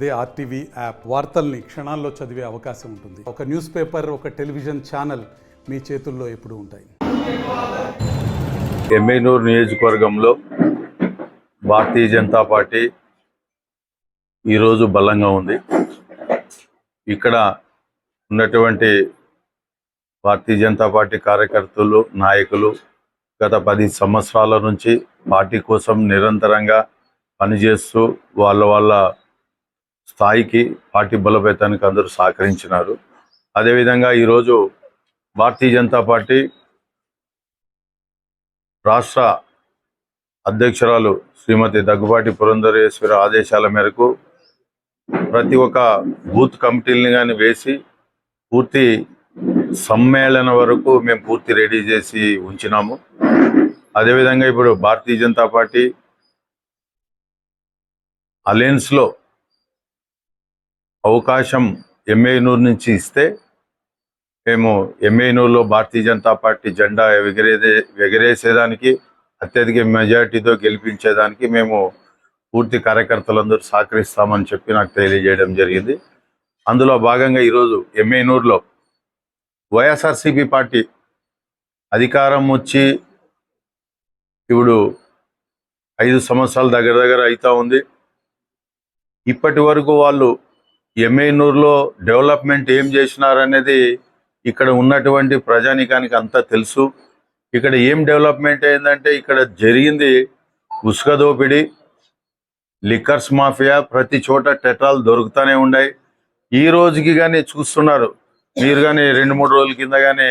అదే RTV app వార్తల్ని క్షణాల్లో చదివే అవకాశం ఉంటుంది. ఒక న్యూస్ పేపర్, ఒక టెలివిజన్ ఛానల్ మీ చేతుల్లో ఎప్పుడూ ఉంటాయి. ఎమ్మెనూరు నియోజకవర్గంలో భారతీయ జనతా పార్టీ ఈరోజు బలంగా ఉంది. ఇక్కడ ఉన్నటువంటి భారతీయ జనతా పార్టీ కార్యకర్తలు, నాయకులు గత 10 సంవత్సరాల నుంచి పార్టీ కోసం నిరంతరంగా పనిచేస్తూ వాళ్ళ స్థాయికి, పార్టీ బలోపేతానికి అందరూ సహకరించినారు. అదేవిధంగా ఈరోజు భారతీయ జనతా పార్టీ రాష్ట్ర అధ్యక్షురాలు శ్రీమతి దగ్గుబాటి పురంధరేశ్వరి ఆదేశాల మేరకు ప్రతి ఒక్క బూత్ కమిటీలని కానీ వేసి పూర్తి సమ్మేళన వరకు మేము పూర్తి రెడీ చేసి ఉంచినాము. అదేవిధంగా ఇప్పుడు భారతీయ జనతా పార్టీ అలయన్స్లో అవకాశం ఎమ్మెనూరు నుంచి ఇస్తే మేము ఎమ్మెనూరులో భారతీయ జనతా పార్టీ జెండా ఎగరేసేదానికి, అత్యధిక మెజార్టీతో గెలిపించేదానికి మేము పూర్తి కార్యకర్తలందరూ సహకరిస్తామని చెప్పి నాకు తెలియజేయడం జరిగింది. అందులో భాగంగా ఈరోజు ఎమ్మెనూరులో వైఎస్ఆర్సీపీ పార్టీ అధికారం వచ్చి ఇప్పుడు 5 సంవత్సరాల దగ్గర అవుతా ఉంది. ఇప్పటి వరకు వాళ్ళు ఎమ్మెనూరులో డెవలప్మెంట్ ఏం చేసినారనేది ఇక్కడ ఉన్నటువంటి ప్రజానికానికి అంతా తెలుసు. ఇక్కడ ఏం డెవలప్మెంట్ అయిందంటే ఇక్కడ జరిగింది ఉసుక దోపిడీ, లిక్కర్స్ మాఫియా, ప్రతి చోట టెట్రాలు దొరుకుతూనే ఉన్నాయి. ఈ రోజుకి కానీ చూస్తున్నారు మీరు, కానీ 2-3 రోజుల కింద కానీ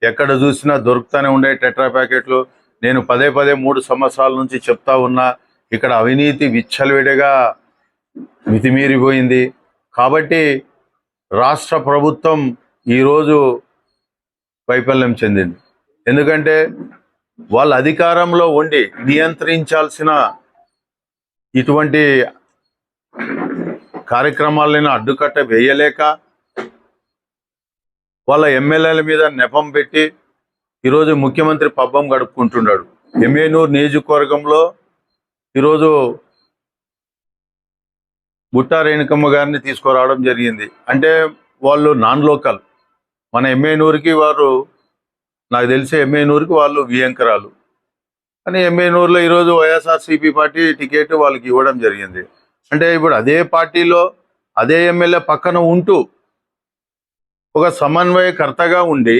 ఎక్కడ చూసినా దొరుకుతూనే ఉండే టెట్రా ప్యాకెట్లు. నేను పదే 3 సంవత్సరాల నుంచి చెప్తా ఉన్నా, ఇక్కడ అవినీతి విచ్చలవిడిగా మితిమీరిపోయింది. కాబట్టి రాష్ట్ర ప్రభుత్వం ఈరోజు వైఫల్యం చెందింది. ఎందుకంటే వాళ్ళ అధికారంలో ఉండి నియంత్రించాల్సిన ఇటువంటి కార్యక్రమాలను అడ్డుకట్ట వేయలేక వాళ్ళ ఎమ్మెల్యేల మీద నెపం పెట్టి ఈరోజు ముఖ్యమంత్రి పబ్బం గడుపుకుంటున్నాడు. ఎమ్మెనూరు నియోజకవర్గంలో ఈరోజు బుట్టా రేణుకమ్మ గారిని తీసుకురావడం జరిగింది. అంటే వాళ్ళు నాన్ లోకల్, మన ఎమ్మెనూరుకి వారు, నాకు తెలిసే ఎమ్మెనూరుకి వాళ్ళు వియంకరాలు. కానీ ఎమ్మెనూరులో ఈరోజు వైఎస్ఆర్సీపీ పార్టీ టికెట్ వాళ్ళకి ఇవ్వడం జరిగింది. అంటే ఇప్పుడు అదే పార్టీలో అదే ఎమ్మెల్యే పక్కన ఉంటూ ఒక సమన్వయకర్తగా ఉండి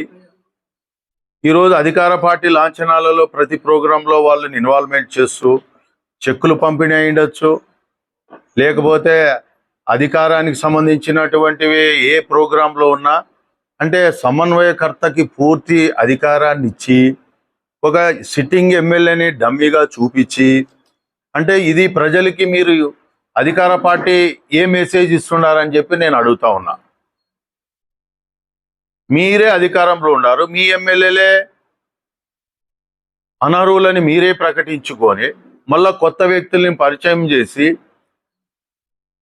ఈరోజు అధికార పార్టీ లాంఛనాలలో ప్రతి ప్రోగ్రాంలో వాళ్ళని ఇన్వాల్వ్మెంట్ చేస్తూ చెక్కులు పంపిణీ అయ్యుండొచ్చు, లేకపోతే అధికారానికి సంబంధించినటువంటివి ఏ ప్రోగ్రాంలో ఉన్నా, అంటే సమన్వయకర్తకి పూర్తి అధికారాన్ని ఇచ్చి ఒక సిట్టింగ్ ఎమ్మెల్యేని డమ్మీగా చూపించి, అంటే ఇది ప్రజలకి మీరు అధికార పార్టీ ఏ మెసేజ్ ఇస్తున్నారని చెప్పి నేను అడుగుతా ఉన్నా. మీరే అధికారంలో ఉన్నారు, మీ ఎమ్మెల్యేలే అనర్హులని మీరే ప్రకటించుకొని మళ్ళా కొత్త వ్యక్తుల్ని పరిచయం చేసి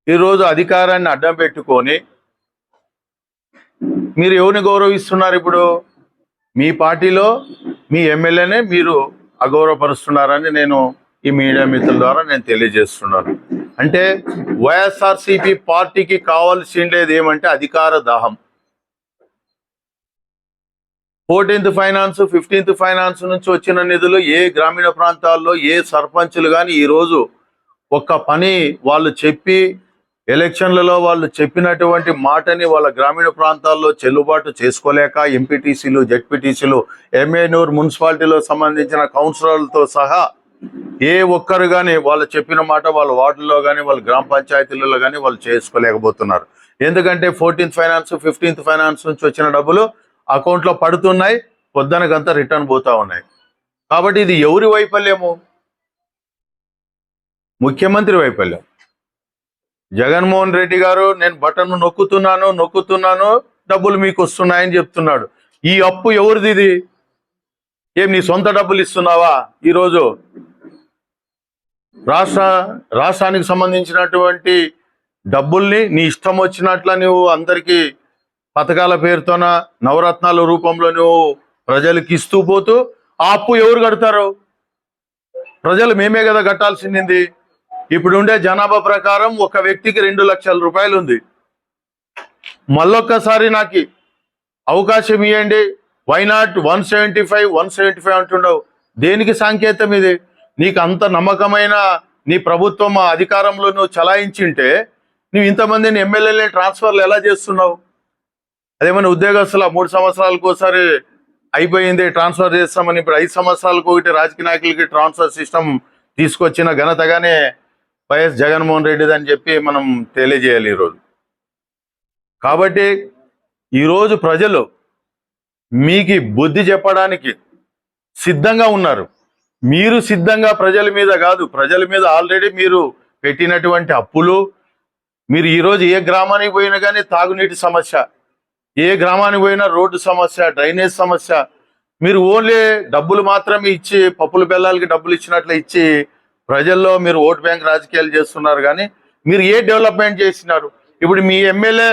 ఈరోజు అధికారాన్ని అడ్డం పెట్టుకొని మీరు ఎవరిని గౌరవిస్తున్నారు? ఇప్పుడు మీ పార్టీలో మీ ఎమ్మెల్యేనే మీరు అగౌరవపరుస్తున్నారని నేను ఈ మీడియా మిత్రుల ద్వారా నేను తెలియజేస్తున్నాను. అంటే వైఎస్ఆర్సీపీ పార్టీకి కావాల్సిండేది ఏమంటే అధికార దాహం. 14th ఫైనాన్స్, 15th ఫైనాన్స్ నుంచి వచ్చిన నిధులు ఏ గ్రామీణ ప్రాంతాల్లో ఏ సర్పంచులు కానీ ఈరోజు ఒక్క పని వాళ్ళు చెప్పి ఎలక్షన్లలో వాళ్ళు చెప్పినటువంటి మాటని వాళ్ళ గ్రామీణ ప్రాంతాల్లో చెల్లుబాటు చేసుకోలేక ఎంపీటీసీలు, జెడ్పీటీసీలు, ఎమ్మెనూరు మున్సిపాలిటీలో సంబంధించిన కౌన్సిలర్లతో సహా ఏ ఒక్కరు కానీ వాళ్ళు చెప్పిన మాట వాళ్ళ వార్డుల్లో కానీ వాళ్ళ గ్రామ పంచాయతీలలో కానీ వాళ్ళు చేసుకోలేకపోతున్నారు. ఎందుకంటే 14th ఫైనాన్స్, 15th ఫైనాన్స్ నుంచి వచ్చిన డబ్బులు అకౌంట్లో పడుతున్నాయి, పొద్దునకంతా రిటర్న్ పోతా ఉన్నాయి. కాబట్టి ఇది ఎవరి వైఫల్యము? ముఖ్యమంత్రి వైఫల్యం. జగన్మోహన్ రెడ్డి గారు నేను బటన్ నొక్కుతున్నాను డబ్బులు మీకు వస్తున్నాయని చెప్తున్నాడు. ఈ అప్పు ఎవరిది? ఇది ఏం నీ సొంత డబ్బులు ఇస్తున్నావా? ఈరోజు రాష్ట్రానికి సంబంధించినటువంటి డబ్బుల్ని నీ ఇష్టం వచ్చినట్ల నువ్వు అందరికీ పథకాల పేరుతోన నవరత్నాల రూపంలో నువ్వు ప్రజలకు ఇస్తూ పోతూ ఆ అప్పు ఎవరు కడతారు? ప్రజలు మేమే కదా కట్టాల్సింది. ఇప్పుడు ఉండే జనాభా ప్రకారం ఒక వ్యక్తికి 2 లక్షల రూపాయలు ఉంది. మళ్ళొక్కసారి నాకు అవకాశం ఇవ్వండి. వై నాట్ 175 అంటుండవు. దేనికి సంకేతం ఇది? నీకు అంత నమ్మకమైన నీ ప్రభుత్వం అధికారంలో నువ్వు చలాయించింటే నువ్వు ఇంతమందిని ఎమ్మెల్యేలని ట్రాన్స్ఫర్లు ఎలా చేస్తున్నావు? అదేమైనా ఉద్యోగస్తుల 3 సంవత్సరాలకు ఒకసారి అయిపోయింది ట్రాన్స్ఫర్ చేస్తామని ఇప్పుడు 5 సంవత్సరాలకు ఒకటి రాజకీయ నాయకులకి ట్రాన్స్ఫర్ సిస్టమ్ తీసుకొచ్చిన ఘనతగానే వైఎస్ జగన్మోహన్ రెడ్డిది అని చెప్పి మనం తెలియజేయాలి ఈరోజు. కాబట్టి ఈరోజు ప్రజలు మీకు బుద్ధి చెప్పడానికి సిద్ధంగా ఉన్నారు. మీరు సిద్ధంగా ప్రజల మీద కాదు, ప్రజల మీద ఆల్రెడీ మీరు పెట్టినటువంటి అప్పులు, మీరు ఈరోజు ఏ గ్రామానికి పోయినా కానీ తాగునీటి సమస్య, ఏ గ్రామానికి పోయినా రోడ్డు సమస్య, డ్రైనేజ్ సమస్య, మీరు ఓన్లీ డబ్బులు మాత్రమే ఇచ్చి పప్పుల బెల్లాలకి డబ్బులు ఇచ్చినట్లు ఇచ్చి ప్రజల్లో మీరు ఓటు బ్యాంక్ రాజకీయాలు చేస్తున్నారు. కానీ మీరు ఏ డెవలప్మెంట్ చేసినారు? ఇప్పుడు మీ ఎమ్మెల్యే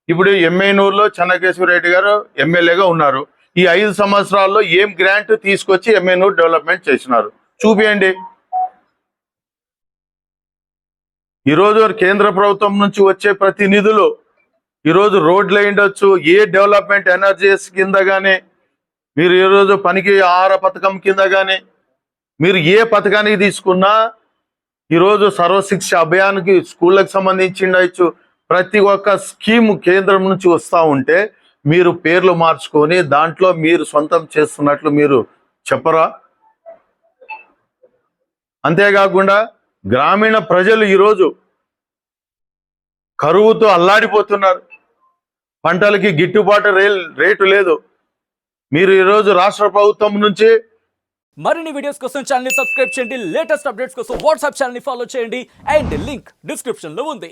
ఇప్పుడు ఎమ్మెనూరులో చెన్నకేశ్వరరెడ్డి గారు ఎమ్మెల్యేగా ఉన్నారు. ఈ 5 సంవత్సరాల్లో ఏం గ్రాంట్ తీసుకొచ్చి ఎమ్మెనూరు డెవలప్మెంట్ చేసినారు చూపియండి. ఈరోజు కేంద్ర ప్రభుత్వం నుంచి వచ్చే ప్రతి నిధులు ఈరోజు రోడ్లు అయ్యుండొచ్చు, ఏ డెవలప్మెంట్ ఎనర్జీస్ కింద కానీ, మీరు ఈరోజు పనికి ఆహార పథకం కింద కానీ, మీరు ఏ పథకానికి తీసుకున్నా ఈరోజు సర్వశిక్ష అభియాన్కి స్కూళ్ళకి సంబంధించి ఉండొచ్చు, ప్రతి ఒక్క స్కీము కేంద్రం నుంచి వస్తూ ఉంటే మీరు పేర్లు మార్చుకొని దాంట్లో మీరు సొంతం చేస్తున్నట్లు మీరు చెప్పరా? అంతేకాకుండా గ్రామీణ ప్రజలు ఈరోజు కరువుతో అల్లాడిపోతున్నారు. పంటలకి గిట్టుబాటు రేటు లేదు. మీరు ఈరోజు రాష్ట్ర ప్రభుత్వం నుంచి మరిన్ని వీడియోస్ కోసం ఛానల్ ని సబ్స్క్రైబ్ చేయండి. లేటెస్ట్ అప్డేట్స్ కోసం వాట్సాప్ ఛానల్ ని ఫాలో చేయండి. అండ్ లింక్ డిస్క్రిప్షన్ లో ఉంది.